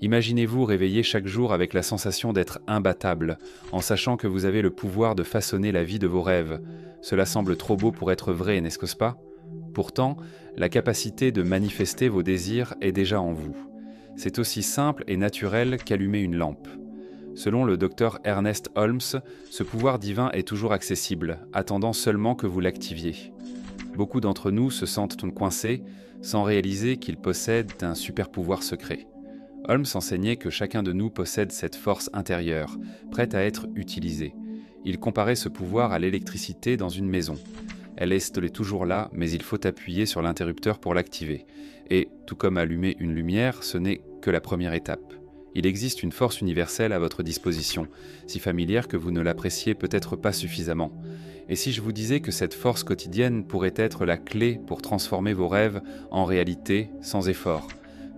Imaginez-vous réveiller chaque jour avec la sensation d'être imbattable, en sachant que vous avez le pouvoir de façonner la vie de vos rêves. Cela semble trop beau pour être vrai, n'est-ce pas? Pourtant, la capacité de manifester vos désirs est déjà en vous. C'est aussi simple et naturel qu'allumer une lampe. Selon le docteur Ernest Holmes, ce pouvoir divin est toujours accessible, attendant seulement que vous l'activiez. Beaucoup d'entre nous se sentent coincés, sans réaliser qu'ils possèdent un super pouvoir secret. Holmes enseignait que chacun de nous possède cette force intérieure, prête à être utilisée. Il comparait ce pouvoir à l'électricité dans une maison. Elle est toujours là, mais il faut appuyer sur l'interrupteur pour l'activer. Et, tout comme allumer une lumière, ce n'est que la première étape. Il existe une force universelle à votre disposition, si familière que vous ne l'appréciez peut-être pas suffisamment. Et si je vous disais que cette force quotidienne pourrait être la clé pour transformer vos rêves en réalité sans effort?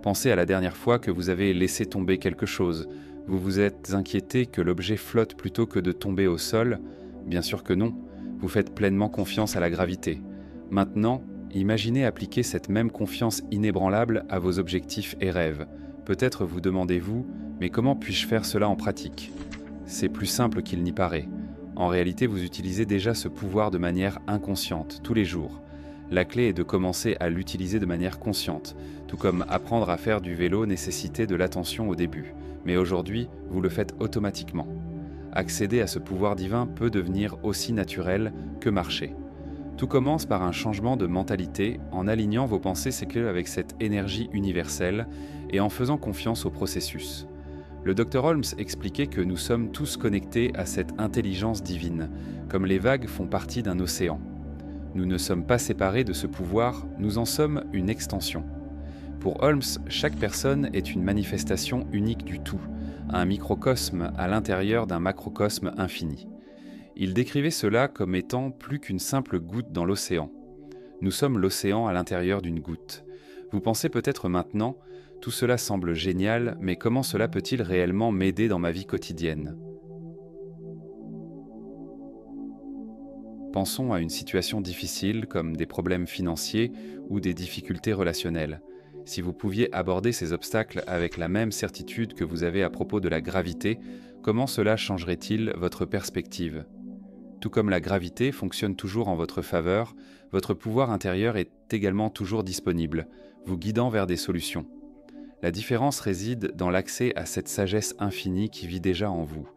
Pensez à la dernière fois que vous avez laissé tomber quelque chose. Vous vous êtes inquiété que l'objet flotte plutôt que de tomber au sol? Bien sûr que non. Vous faites pleinement confiance à la gravité. Maintenant, imaginez appliquer cette même confiance inébranlable à vos objectifs et rêves. Peut-être vous demandez-vous, mais comment puis-je faire cela en pratique? C'est plus simple qu'il n'y paraît. En réalité, vous utilisez déjà ce pouvoir de manière inconsciente, tous les jours. La clé est de commencer à l'utiliser de manière consciente, tout comme apprendre à faire du vélo nécessitait de l'attention au début. Mais aujourd'hui, vous le faites automatiquement. Accéder à ce pouvoir divin peut devenir aussi naturel que marcher. Tout commence par un changement de mentalité en alignant vos pensées avec cette énergie universelle et en faisant confiance au processus. Le Dr Holmes expliquait que nous sommes tous connectés à cette intelligence divine, comme les vagues font partie d'un océan. Nous ne sommes pas séparés de ce pouvoir, nous en sommes une extension. Pour Holmes, chaque personne est une manifestation unique du tout, un microcosme à l'intérieur d'un macrocosme infini. Il décrivait cela comme étant plus qu'une simple goutte dans l'océan. Nous sommes l'océan à l'intérieur d'une goutte. Vous pensez peut-être maintenant, tout cela semble génial, mais comment cela peut-il réellement m'aider dans ma vie quotidienne? Pensons à une situation difficile comme des problèmes financiers ou des difficultés relationnelles. Si vous pouviez aborder ces obstacles avec la même certitude que vous avez à propos de la gravité, comment cela changerait-il votre perspective? Tout comme la gravité fonctionne toujours en votre faveur, votre pouvoir intérieur est également toujours disponible, vous guidant vers des solutions. La différence réside dans l'accès à cette sagesse infinie qui vit déjà en vous.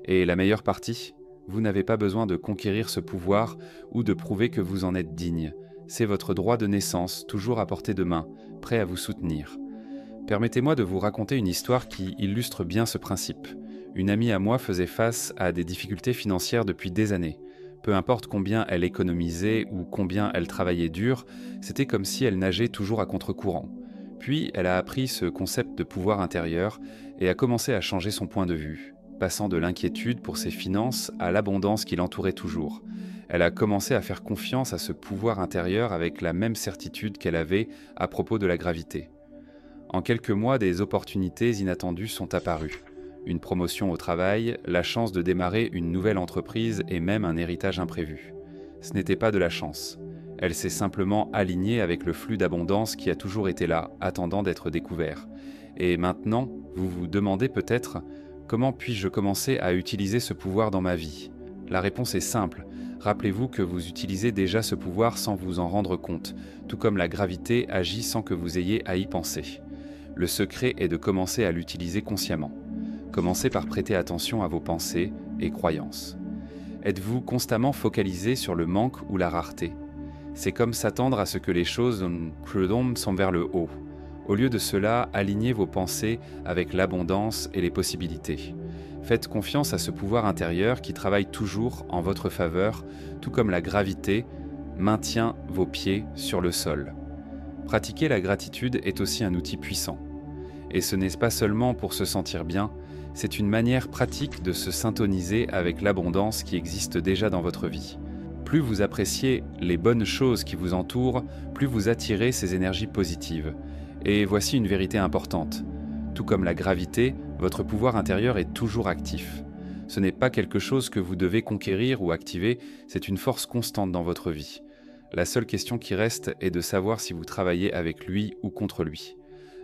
Et la meilleure partie? Vous n'avez pas besoin de conquérir ce pouvoir ou de prouver que vous en êtes digne. C'est votre droit de naissance, toujours à portée de main, prêt à vous soutenir. Permettez-moi de vous raconter une histoire qui illustre bien ce principe. Une amie à moi faisait face à des difficultés financières depuis des années. Peu importe combien elle économisait ou combien elle travaillait dur, c'était comme si elle nageait toujours à contre-courant. Puis elle a appris ce concept de pouvoir intérieur et a commencé à changer son point de vue, passant de l'inquiétude pour ses finances à l'abondance qui l'entourait toujours. Elle a commencé à faire confiance à ce pouvoir intérieur avec la même certitude qu'elle avait à propos de la gravité. En quelques mois, des opportunités inattendues sont apparues. Une promotion au travail, la chance de démarrer une nouvelle entreprise et même un héritage imprévu. Ce n'était pas de la chance. Elle s'est simplement alignée avec le flux d'abondance qui a toujours été là, attendant d'être découvert. Et maintenant, vous vous demandez peut-être « Comment puis-je commencer à utiliser ce pouvoir dans ma vie ?» La réponse est simple. Rappelez-vous que vous utilisez déjà ce pouvoir sans vous en rendre compte, tout comme la gravité agit sans que vous ayez à y penser. Le secret est de commencer à l'utiliser consciemment. Commencez par prêter attention à vos pensées et croyances. Êtes-vous constamment focalisé sur le manque ou la rareté? C'est comme s'attendre à ce que les choses sont vers le haut. Au lieu de cela, alignez vos pensées avec l'abondance et les possibilités. Faites confiance à ce pouvoir intérieur qui travaille toujours en votre faveur, tout comme la gravité maintient vos pieds sur le sol. Pratiquer la gratitude est aussi un outil puissant. Et ce n'est pas seulement pour se sentir bien, c'est une manière pratique de se syntoniser avec l'abondance qui existe déjà dans votre vie. Plus vous appréciez les bonnes choses qui vous entourent, plus vous attirez ces énergies positives. Et voici une vérité importante. Tout comme la gravité, votre pouvoir intérieur est toujours actif. Ce n'est pas quelque chose que vous devez conquérir ou activer, c'est une force constante dans votre vie. La seule question qui reste est de savoir si vous travaillez avec lui ou contre lui.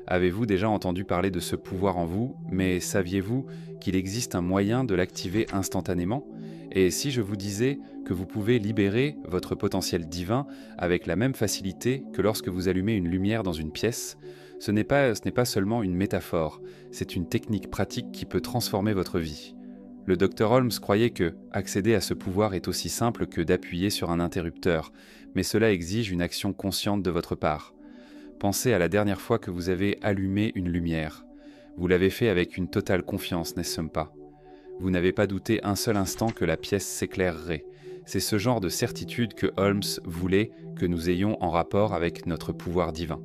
Avez-vous déjà entendu parler de ce pouvoir en vous, mais saviez-vous qu'il existe un moyen de l'activer instantanément? Et si je vous disais que vous pouvez libérer votre potentiel divin avec la même facilité que lorsque vous allumez une lumière dans une pièce, ce n'est pas seulement une métaphore, c'est une technique pratique qui peut transformer votre vie. Le Dr Holmes croyait que accéder à ce pouvoir est aussi simple que d'appuyer sur un interrupteur, mais cela exige une action consciente de votre part. Pensez à la dernière fois que vous avez allumé une lumière. Vous l'avez fait avec une totale confiance, n'est-ce pas? Vous n'avez pas douté un seul instant que la pièce s'éclairerait. C'est ce genre de certitude que Holmes voulait que nous ayons en rapport avec notre pouvoir divin.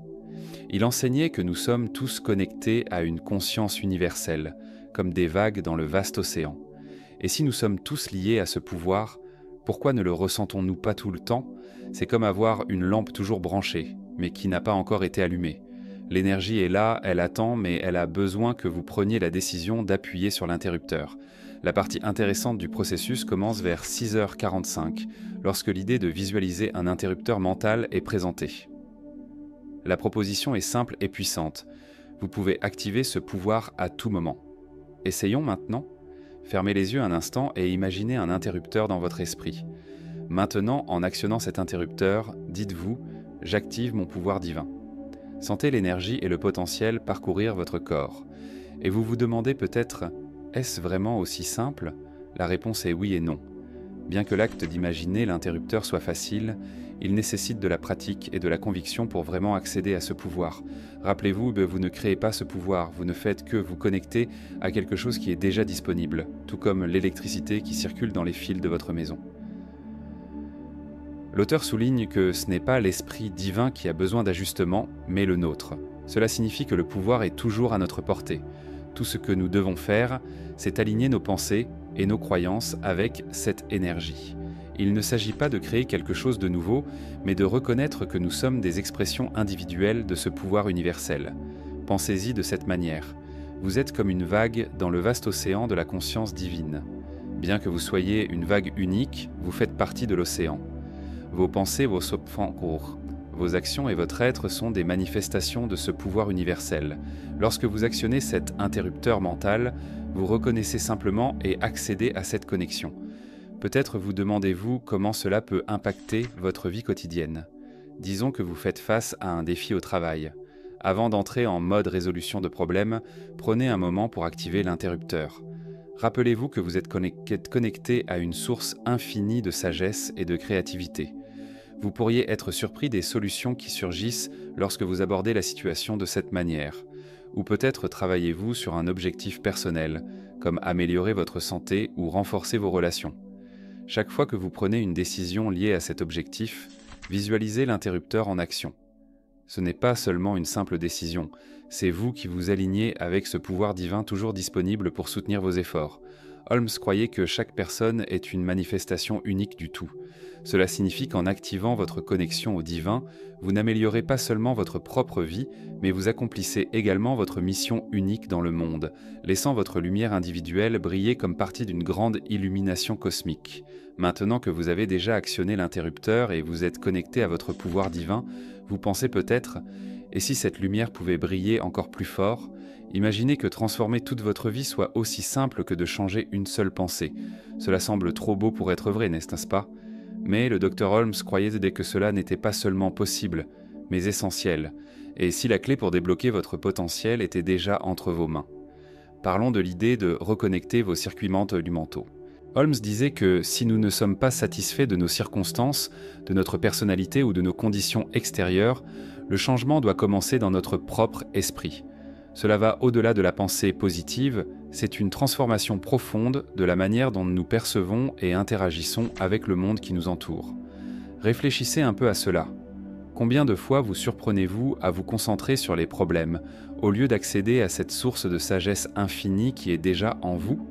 Il enseignait que nous sommes tous connectés à une conscience universelle, comme des vagues dans le vaste océan. Et si nous sommes tous liés à ce pouvoir, pourquoi ne le ressentons-nous pas tout le temps? C'est comme avoir une lampe toujours branchée, mais qui n'a pas encore été allumée. L'énergie est là, elle attend, mais elle a besoin que vous preniez la décision d'appuyer sur l'interrupteur. La partie intéressante du processus commence vers 6h45, lorsque l'idée de visualiser un interrupteur mental est présentée. La proposition est simple et puissante. Vous pouvez activer ce pouvoir à tout moment. Essayons maintenant. Fermez les yeux un instant et imaginez un interrupteur dans votre esprit. Maintenant, en actionnant cet interrupteur, dites-vous « J'active mon pouvoir divin ». Sentez l'énergie et le potentiel parcourir votre corps. Et vous vous demandez peut-être « Est-ce vraiment aussi simple ?» La réponse est oui et non. Bien que l'acte d'imaginer l'interrupteur soit facile, il nécessite de la pratique et de la conviction pour vraiment accéder à ce pouvoir. Rappelez-vous, vous ne créez pas ce pouvoir, vous ne faites que vous connecter à quelque chose qui est déjà disponible, tout comme l'électricité qui circule dans les fils de votre maison. L'auteur souligne que ce n'est pas l'esprit divin qui a besoin d'ajustement, mais le nôtre. Cela signifie que le pouvoir est toujours à notre portée. Tout ce que nous devons faire, c'est aligner nos pensées et nos croyances avec cette énergie. Il ne s'agit pas de créer quelque chose de nouveau, mais de reconnaître que nous sommes des expressions individuelles de ce pouvoir universel. Pensez-y de cette manière. Vous êtes comme une vague dans le vaste océan de la conscience divine. Bien que vous soyez une vague unique, vous faites partie de l'océan. Vos pensées, vos actions et votre être sont des manifestations de ce pouvoir universel. Lorsque vous actionnez cet interrupteur mental, vous reconnaissez simplement et accédez à cette connexion. Peut-être vous demandez-vous comment cela peut impacter votre vie quotidienne. Disons que vous faites face à un défi au travail. Avant d'entrer en mode résolution de problème, prenez un moment pour activer l'interrupteur. Rappelez-vous que vous êtes connecté à une source infinie de sagesse et de créativité. Vous pourriez être surpris des solutions qui surgissent lorsque vous abordez la situation de cette manière. Ou peut-être travaillez-vous sur un objectif personnel, comme améliorer votre santé ou renforcer vos relations. Chaque fois que vous prenez une décision liée à cet objectif, visualisez l'interrupteur en action. Ce n'est pas seulement une simple décision, c'est vous qui vous alignez avec ce pouvoir divin toujours disponible pour soutenir vos efforts. Holmes croyait que chaque personne est une manifestation unique du tout. Cela signifie qu'en activant votre connexion au divin, vous n'améliorez pas seulement votre propre vie, mais vous accomplissez également votre mission unique dans le monde, laissant votre lumière individuelle briller comme partie d'une grande illumination cosmique. Maintenant que vous avez déjà actionné l'interrupteur et vous êtes connecté à votre pouvoir divin, vous pensez peut-être « Et si cette lumière pouvait briller encore plus fort ?» Imaginez que transformer toute votre vie soit aussi simple que de changer une seule pensée. Cela semble trop beau pour être vrai, n'est-ce pas? Mais le Dr Holmes croyait que cela n'était pas seulement possible, mais essentiel. Et si la clé pour débloquer votre potentiel était déjà entre vos mains? Parlons de l'idée de reconnecter vos circuits mentaux. Holmes disait que si nous ne sommes pas satisfaits de nos circonstances, de notre personnalité ou de nos conditions extérieures, le changement doit commencer dans notre propre esprit. Cela va au-delà de la pensée positive, c'est une transformation profonde de la manière dont nous percevons et interagissons avec le monde qui nous entoure. Réfléchissez un peu à cela. Combien de fois vous surprenez-vous à vous concentrer sur les problèmes, au lieu d'accéder à cette source de sagesse infinie qui est déjà en vous?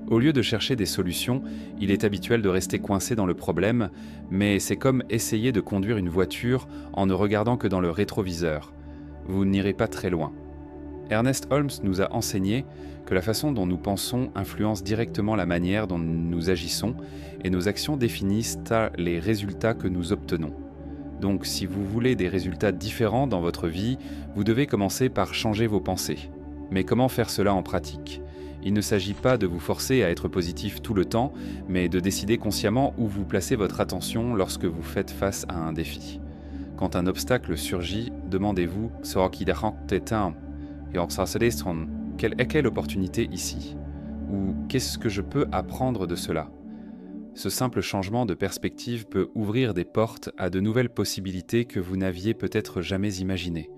Au lieu de chercher des solutions, il est habituel de rester coincé dans le problème, mais c'est comme essayer de conduire une voiture en ne regardant que dans le rétroviseur. Vous n'irez pas très loin. Ernest Holmes nous a enseigné que la façon dont nous pensons influence directement la manière dont nous agissons et nos actions définissent les résultats que nous obtenons. Donc si vous voulez des résultats différents dans votre vie, vous devez commencer par changer vos pensées. Mais comment faire cela en pratique ? Il ne s'agit pas de vous forcer à être positif tout le temps, mais de décider consciemment où vous placez votre attention lorsque vous faites face à un défi. Quand un obstacle surgit, demandez-vous quelle opportunité ici ? Ou qu'est-ce que je peux apprendre de cela ? Ce simple changement de perspective peut ouvrir des portes à de nouvelles possibilités que vous n'aviez peut-être jamais imaginées.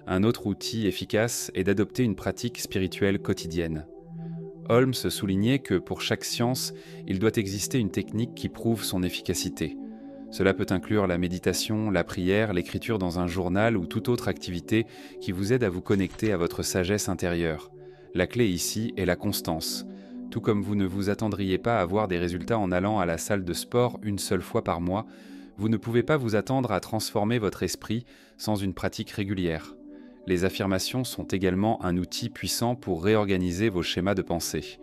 Un autre outil efficace est d'adopter une pratique spirituelle quotidienne. Holmes soulignait que pour chaque science, il doit exister une technique qui prouve son efficacité. Cela peut inclure la méditation, la prière, l'écriture dans un journal ou toute autre activité qui vous aide à vous connecter à votre sagesse intérieure. La clé ici est la constance. Tout comme vous ne vous attendriez pas à voir des résultats en allant à la salle de sport une seule fois par mois, vous ne pouvez pas vous attendre à transformer votre esprit sans une pratique régulière. Les affirmations sont également un outil puissant pour réorganiser vos schémas de pensée.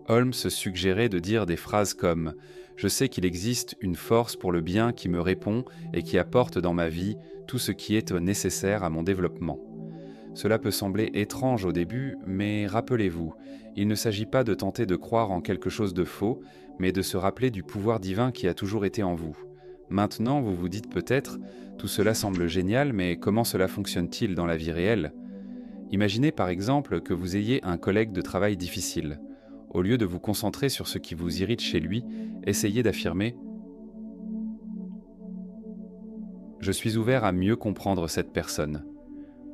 Holmes suggérait de dire des phrases comme « Je sais qu'il existe une force pour le bien qui me répond et qui apporte dans ma vie tout ce qui est nécessaire à mon développement ». Cela peut sembler étrange au début, mais rappelez-vous, il ne s'agit pas de tenter de croire en quelque chose de faux, mais de se rappeler du pouvoir divin qui a toujours été en vous. Maintenant, vous vous dites peut-être « Tout cela semble génial, mais comment cela fonctionne-t-il dans la vie réelle ?» Imaginez par exemple que vous ayez un collègue de travail difficile. Au lieu de vous concentrer sur ce qui vous irrite chez lui, essayez d'affirmer « Je suis ouvert à mieux comprendre cette personne ».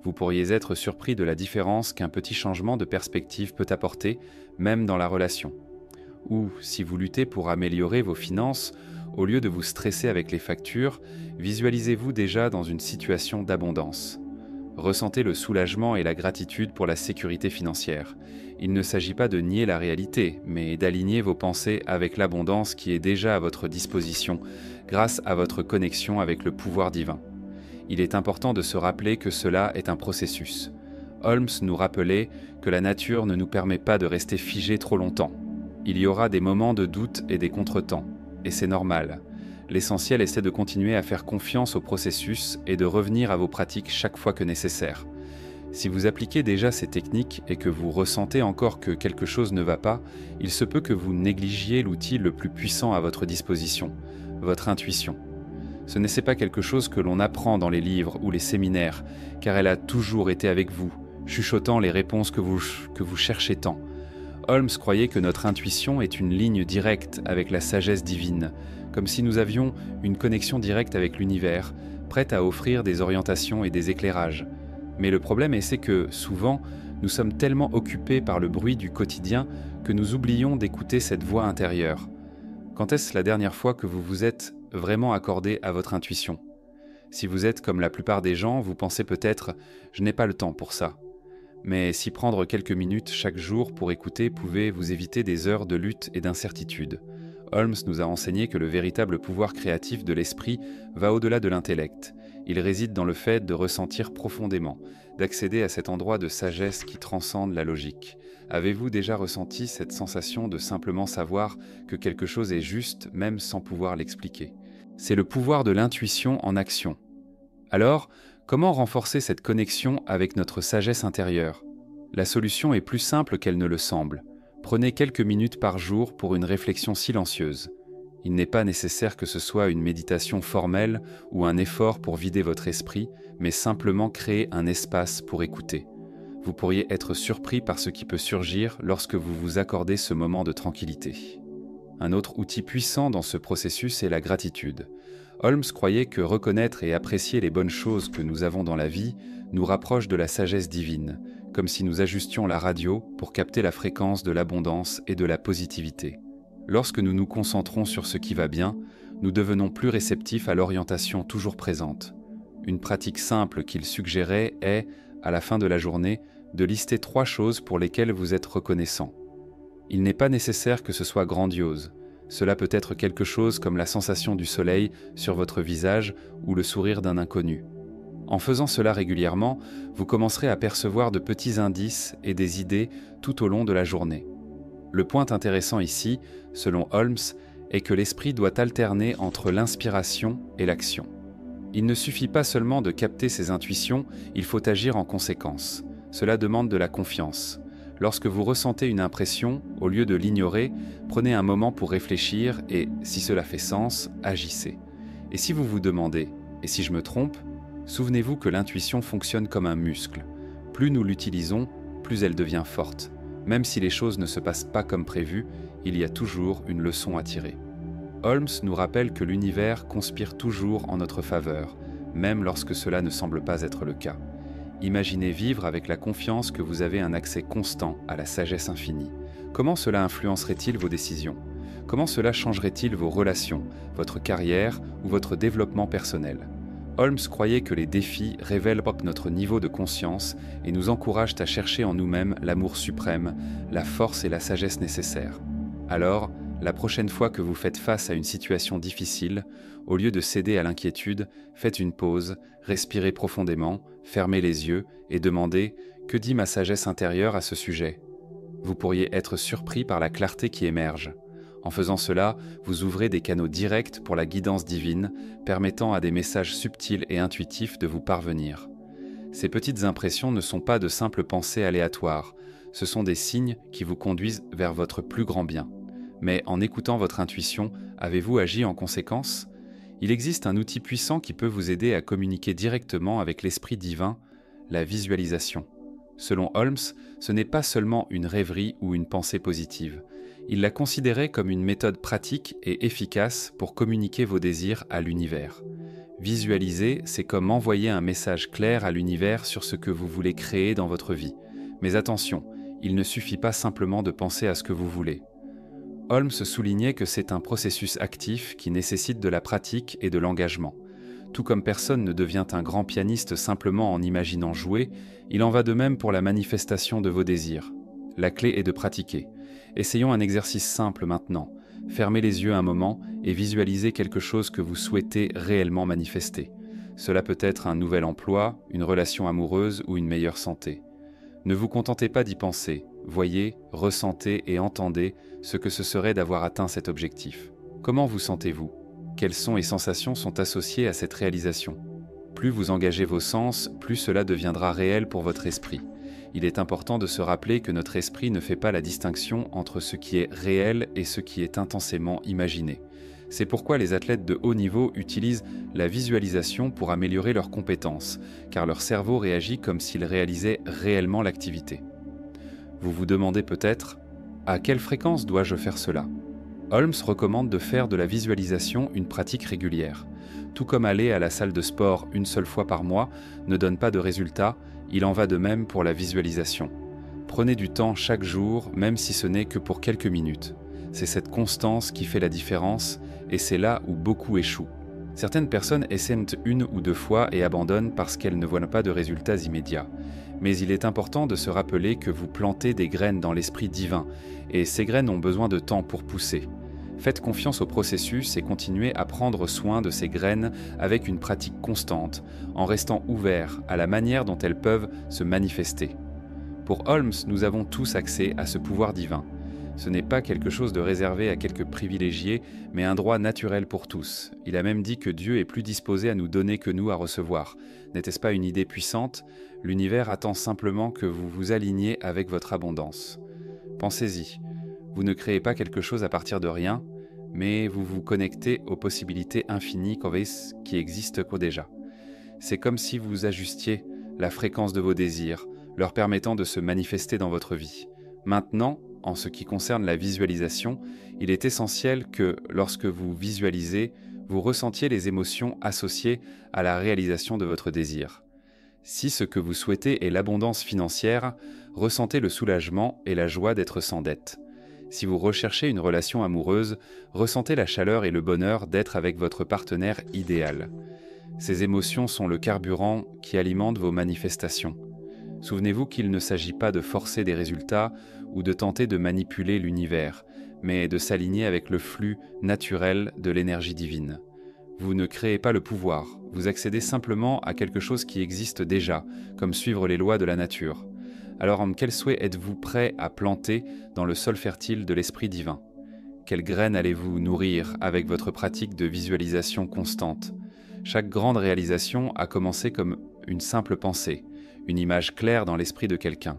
Vous pourriez être surpris de la différence qu'un petit changement de perspective peut apporter, même dans la relation. Ou, si vous luttez pour améliorer vos finances, au lieu de vous stresser avec les factures, visualisez-vous déjà dans une situation d'abondance. Ressentez le soulagement et la gratitude pour la sécurité financière. Il ne s'agit pas de nier la réalité, mais d'aligner vos pensées avec l'abondance qui est déjà à votre disposition, grâce à votre connexion avec le pouvoir divin. Il est important de se rappeler que cela est un processus. Holmes nous rappelait que la nature ne nous permet pas de rester figés trop longtemps. Il y aura des moments de doute et des contretemps, et c'est normal. L'essentiel est de continuer à faire confiance au processus et de revenir à vos pratiques chaque fois que nécessaire. Si vous appliquez déjà ces techniques et que vous ressentez encore que quelque chose ne va pas, il se peut que vous négligiez l'outil le plus puissant à votre disposition, votre intuition. Ce n'est pas quelque chose que l'on apprend dans les livres ou les séminaires, car elle a toujours été avec vous, chuchotant les réponses que vous cherchez tant. Holmes croyait que notre intuition est une ligne directe avec la sagesse divine, comme si nous avions une connexion directe avec l'univers, prête à offrir des orientations et des éclairages. Mais le problème c'est que, souvent, nous sommes tellement occupés par le bruit du quotidien que nous oublions d'écouter cette voix intérieure. Quand est-ce la dernière fois que vous vous êtes vraiment accordé à votre intuition ? Si vous êtes comme la plupart des gens, vous pensez peut-être « je n'ai pas le temps pour ça ». Mais si prendre quelques minutes chaque jour pour écouter pouvait vous éviter des heures de lutte et d'incertitude. Holmes nous a enseigné que le véritable pouvoir créatif de l'esprit va au-delà de l'intellect. Il réside dans le fait de ressentir profondément, d'accéder à cet endroit de sagesse qui transcende la logique. Avez-vous déjà ressenti cette sensation de simplement savoir que quelque chose est juste même sans pouvoir l'expliquer ? C'est le pouvoir de l'intuition en action. Alors, comment renforcer cette connexion avec notre sagesse intérieure ? La solution est plus simple qu'elle ne le semble. Prenez quelques minutes par jour pour une réflexion silencieuse. Il n'est pas nécessaire que ce soit une méditation formelle ou un effort pour vider votre esprit, mais simplement créer un espace pour écouter. Vous pourriez être surpris par ce qui peut surgir lorsque vous vous accordez ce moment de tranquillité. Un autre outil puissant dans ce processus est la gratitude. Holmes croyait que reconnaître et apprécier les bonnes choses que nous avons dans la vie nous rapproche de la sagesse divine, comme si nous ajustions la radio pour capter la fréquence de l'abondance et de la positivité. Lorsque nous nous concentrons sur ce qui va bien, nous devenons plus réceptifs à l'orientation toujours présente. Une pratique simple qu'il suggérait est, à la fin de la journée, de lister 3 choses pour lesquelles vous êtes reconnaissant. Il n'est pas nécessaire que ce soit grandiose. Cela peut être quelque chose comme la sensation du soleil sur votre visage ou le sourire d'un inconnu. En faisant cela régulièrement, vous commencerez à percevoir de petits indices et des idées tout au long de la journée. Le point intéressant ici, selon Holmes, est que l'esprit doit alterner entre l'inspiration et l'action. Il ne suffit pas seulement de capter ses intuitions, il faut agir en conséquence. Cela demande de la confiance. Lorsque vous ressentez une impression, au lieu de l'ignorer, prenez un moment pour réfléchir et, si cela fait sens, agissez. Et si vous vous demandez « et si je me trompe ?», souvenez-vous que l'intuition fonctionne comme un muscle. Plus nous l'utilisons, plus elle devient forte. Même si les choses ne se passent pas comme prévu, il y a toujours une leçon à tirer. Holmes nous rappelle que l'univers conspire toujours en notre faveur, même lorsque cela ne semble pas être le cas. Imaginez vivre avec la confiance que vous avez un accès constant à la sagesse infinie. Comment cela influencerait-il vos décisions ? Comment cela changerait-il vos relations, votre carrière ou votre développement personnel ? Holmes croyait que les défis révèlent notre niveau de conscience et nous encouragent à chercher en nous-mêmes l'amour suprême, la force et la sagesse nécessaires. Alors, la prochaine fois que vous faites face à une situation difficile, au lieu de céder à l'inquiétude, faites une pause, respirez profondément, fermez les yeux et demandez « Que dit ma sagesse intérieure à ce sujet ?» Vous pourriez être surpris par la clarté qui émerge. En faisant cela, vous ouvrez des canaux directs pour la guidance divine, permettant à des messages subtils et intuitifs de vous parvenir. Ces petites impressions ne sont pas de simples pensées aléatoires, ce sont des signes qui vous conduisent vers votre plus grand bien. Mais en écoutant votre intuition, avez-vous agi en conséquence ? Il existe un outil puissant qui peut vous aider à communiquer directement avec l'esprit divin, la visualisation. Selon Holmes, ce n'est pas seulement une rêverie ou une pensée positive. Il l'a considérée comme une méthode pratique et efficace pour communiquer vos désirs à l'univers. Visualiser, c'est comme envoyer un message clair à l'univers sur ce que vous voulez créer dans votre vie. Mais attention, il ne suffit pas simplement de penser à ce que vous voulez. Holmes soulignait que c'est un processus actif qui nécessite de la pratique et de l'engagement. Tout comme personne ne devient un grand pianiste simplement en imaginant jouer, il en va de même pour la manifestation de vos désirs. La clé est de pratiquer. Essayons un exercice simple maintenant. Fermez les yeux un moment et visualisez quelque chose que vous souhaitez réellement manifester. Cela peut être un nouvel emploi, une relation amoureuse ou une meilleure santé. Ne vous contentez pas d'y penser, voyez, ressentez et entendez ce que ce serait d'avoir atteint cet objectif. Comment vous sentez-vous ? Quels sons et sensations sont associés à cette réalisation ? Plus vous engagez vos sens, plus cela deviendra réel pour votre esprit. Il est important de se rappeler que notre esprit ne fait pas la distinction entre ce qui est réel et ce qui est intensément imaginé. C'est pourquoi les athlètes de haut niveau utilisent la visualisation pour améliorer leurs compétences, car leur cerveau réagit comme s'il réalisait réellement l'activité. Vous vous demandez peut-être « À quelle fréquence dois-je faire cela ?» Holmes recommande de faire de la visualisation une pratique régulière. Tout comme aller à la salle de sport une seule fois par mois ne donne pas de résultat, il en va de même pour la visualisation. Prenez du temps chaque jour, même si ce n'est que pour quelques minutes. C'est cette constance qui fait la différence, et c'est là où beaucoup échouent. Certaines personnes essaient une ou deux fois et abandonnent parce qu'elles ne voient pas de résultats immédiats. Mais il est important de se rappeler que vous plantez des graines dans l'esprit divin, et ces graines ont besoin de temps pour pousser. Faites confiance au processus et continuez à prendre soin de ces graines avec une pratique constante, en restant ouvert à la manière dont elles peuvent se manifester. Pour Holmes, nous avons tous accès à ce pouvoir divin. Ce n'est pas quelque chose de réservé à quelques privilégiés, mais un droit naturel pour tous. Il a même dit que Dieu est plus disposé à nous donner que nous à recevoir. N'était-ce pas une idée puissante ? L'univers attend simplement que vous vous aligniez avec votre abondance. Pensez-y. Vous ne créez pas quelque chose à partir de rien, mais vous vous connectez aux possibilités infinies qui existent déjà. C'est comme si vous ajustiez la fréquence de vos désirs, leur permettant de se manifester dans votre vie. Maintenant, en ce qui concerne la visualisation, il est essentiel que, lorsque vous visualisez, vous ressentiez les émotions associées à la réalisation de votre désir. Si ce que vous souhaitez est l'abondance financière, ressentez le soulagement et la joie d'être sans dette. Si vous recherchez une relation amoureuse, ressentez la chaleur et le bonheur d'être avec votre partenaire idéal. Ces émotions sont le carburant qui alimente vos manifestations. Souvenez-vous qu'il ne s'agit pas de forcer des résultats ou de tenter de manipuler l'univers, mais de s'aligner avec le flux naturel de l'énergie divine. Vous ne créez pas le pouvoir, vous accédez simplement à quelque chose qui existe déjà, comme suivre les lois de la nature. Alors, quel souhait êtes-vous prêt à planter dans le sol fertile de l'Esprit divin ? Quelles graines allez-vous nourrir avec votre pratique de visualisation constante ? Chaque grande réalisation a commencé comme une simple pensée, une image claire dans l'esprit de quelqu'un.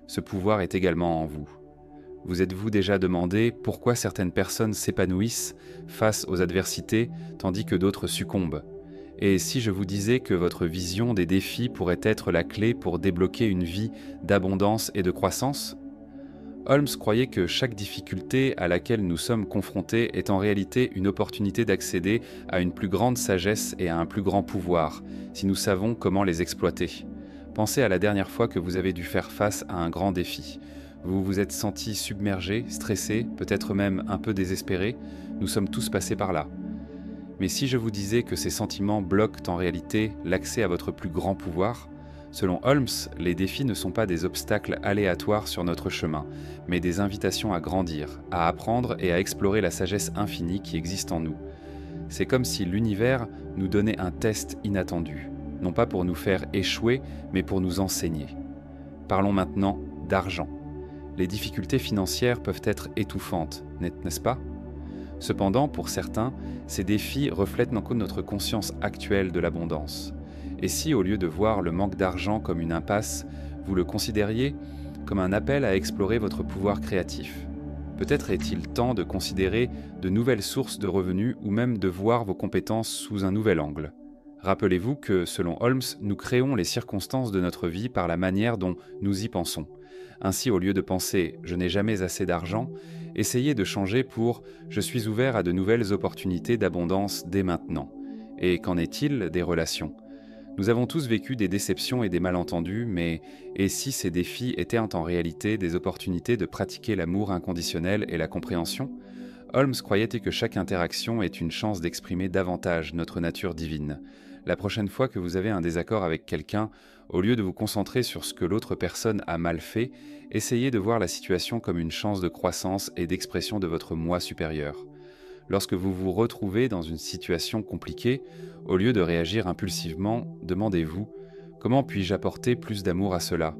Ce pouvoir est également en vous. Vous êtes-vous déjà demandé pourquoi certaines personnes s'épanouissent face aux adversités tandis que d'autres succombent? Et si je vous disais que votre vision des défis pourrait être la clé pour débloquer une vie d'abondance et de croissance? Holmes croyait que chaque difficulté à laquelle nous sommes confrontés est en réalité une opportunité d'accéder à une plus grande sagesse et à un plus grand pouvoir, si nous savons comment les exploiter. Pensez à la dernière fois que vous avez dû faire face à un grand défi. Vous vous êtes senti submergé, stressé, peut-être même un peu désespéré. Nous sommes tous passés par là. Mais si je vous disais que ces sentiments bloquent en réalité l'accès à votre plus grand pouvoir, selon Holmes, les défis ne sont pas des obstacles aléatoires sur notre chemin, mais des invitations à grandir, à apprendre et à explorer la sagesse infinie qui existe en nous. C'est comme si l'univers nous donnait un test inattendu, non pas pour nous faire échouer, mais pour nous enseigner. Parlons maintenant d'argent. Les difficultés financières peuvent être étouffantes, n'est-ce pas? Cependant, pour certains, ces défis reflètent encore notre conscience actuelle de l'abondance. Et si, au lieu de voir le manque d'argent comme une impasse, vous le considériez comme un appel à explorer votre pouvoir créatif? Peut-être est-il temps de considérer de nouvelles sources de revenus ou même de voir vos compétences sous un nouvel angle. Rappelez-vous que, selon Holmes, nous créons les circonstances de notre vie par la manière dont nous y pensons. Ainsi, au lieu de penser « je n'ai jamais assez d'argent », essayez de changer pour « je suis ouvert à de nouvelles opportunités d'abondance dès maintenant ». Et qu'en est-il des relations? Nous avons tous vécu des déceptions et des malentendus, mais et si ces défis étaient en réalité des opportunités de pratiquer l'amour inconditionnel et la compréhension? Holmes croyait que chaque interaction est une chance d'exprimer davantage notre nature divine. La prochaine fois que vous avez un désaccord avec quelqu'un, au lieu de vous concentrer sur ce que l'autre personne a mal fait, essayez de voir la situation comme une chance de croissance et d'expression de votre moi supérieur. Lorsque vous vous retrouvez dans une situation compliquée, au lieu de réagir impulsivement, demandez-vous « Comment puis-je apporter plus d'amour à cela ?»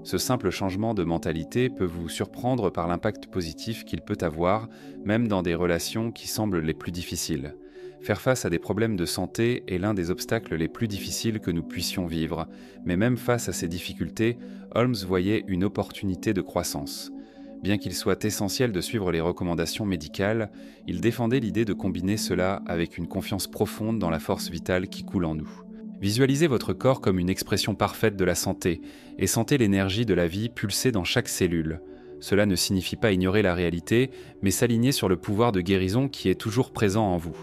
Ce simple changement de mentalité peut vous surprendre par l'impact positif qu'il peut avoir, même dans des relations qui semblent les plus difficiles. Faire face à des problèmes de santé est l'un des obstacles les plus difficiles que nous puissions vivre, mais même face à ces difficultés, Holmes voyait une opportunité de croissance. Bien qu'il soit essentiel de suivre les recommandations médicales, il défendait l'idée de combiner cela avec une confiance profonde dans la force vitale qui coule en nous. Visualisez votre corps comme une expression parfaite de la santé et sentez l'énergie de la vie pulser dans chaque cellule. Cela ne signifie pas ignorer la réalité, mais s'aligner sur le pouvoir de guérison qui est toujours présent en vous.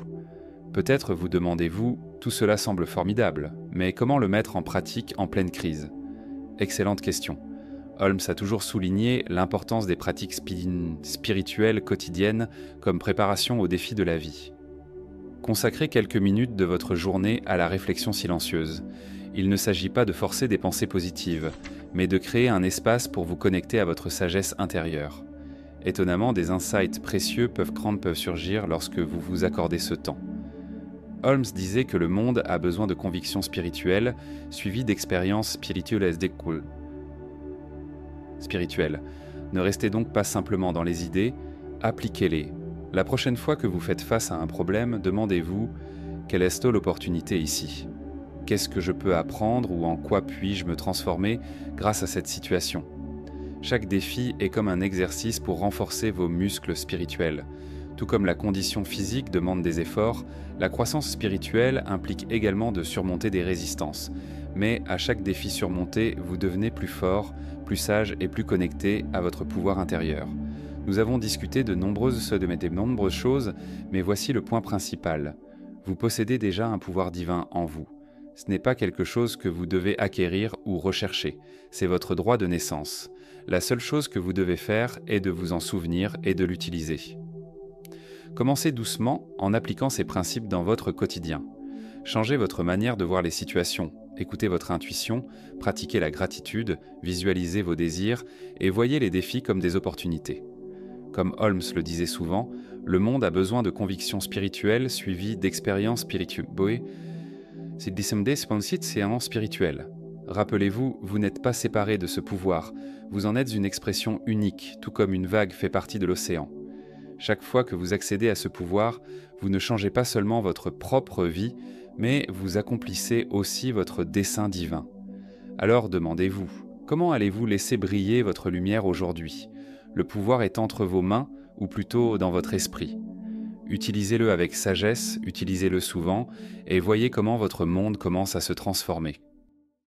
Peut-être vous demandez-vous, tout cela semble formidable, mais comment le mettre en pratique en pleine crise? Excellente question. Holmes a toujours souligné l'importance des pratiques spirituelles quotidiennes comme préparation aux défis de la vie. Consacrez quelques minutes de votre journée à la réflexion silencieuse. Il ne s'agit pas de forcer des pensées positives, mais de créer un espace pour vous connecter à votre sagesse intérieure. Étonnamment, des insights précieux peuvent surgir lorsque vous vous accordez ce temps. Holmes disait que le monde a besoin de convictions spirituelles, suivies d'expériences spirituelles. Ne restez donc pas simplement dans les idées, appliquez-les. La prochaine fois que vous faites face à un problème, demandez-vous « Quelle est l'opportunité ici ? Qu'est-ce que je peux apprendre ou en quoi puis-je me transformer grâce à cette situation ?» Chaque défi est comme un exercice pour renforcer vos muscles spirituels. Tout comme la condition physique demande des efforts, la croissance spirituelle implique également de surmonter des résistances. Mais à chaque défi surmonté, vous devenez plus fort, plus sage et plus connecté à votre pouvoir intérieur. Nous avons discuté de nombreuses choses, mais voici le point principal. Vous possédez déjà un pouvoir divin en vous. Ce n'est pas quelque chose que vous devez acquérir ou rechercher, c'est votre droit de naissance. La seule chose que vous devez faire est de vous en souvenir et de l'utiliser. Commencez doucement en appliquant ces principes dans votre quotidien. Changez votre manière de voir les situations, écoutez votre intuition, pratiquez la gratitude, visualisez vos désirs et voyez les défis comme des opportunités. Comme Holmes le disait souvent, le monde a besoin de convictions spirituelles suivies d'expériences spirituelles. Spirituelle. Rappelez-vous, vous n'êtes pas séparé de ce pouvoir, vous en êtes une expression unique, tout comme une vague fait partie de l'océan. Chaque fois que vous accédez à ce pouvoir, vous ne changez pas seulement votre propre vie, mais vous accomplissez aussi votre dessein divin. Alors demandez-vous, comment allez-vous laisser briller votre lumière aujourd'hui? Le pouvoir est entre vos mains ou plutôt dans votre esprit. Utilisez-le avec sagesse, utilisez-le souvent et voyez comment votre monde commence à se transformer.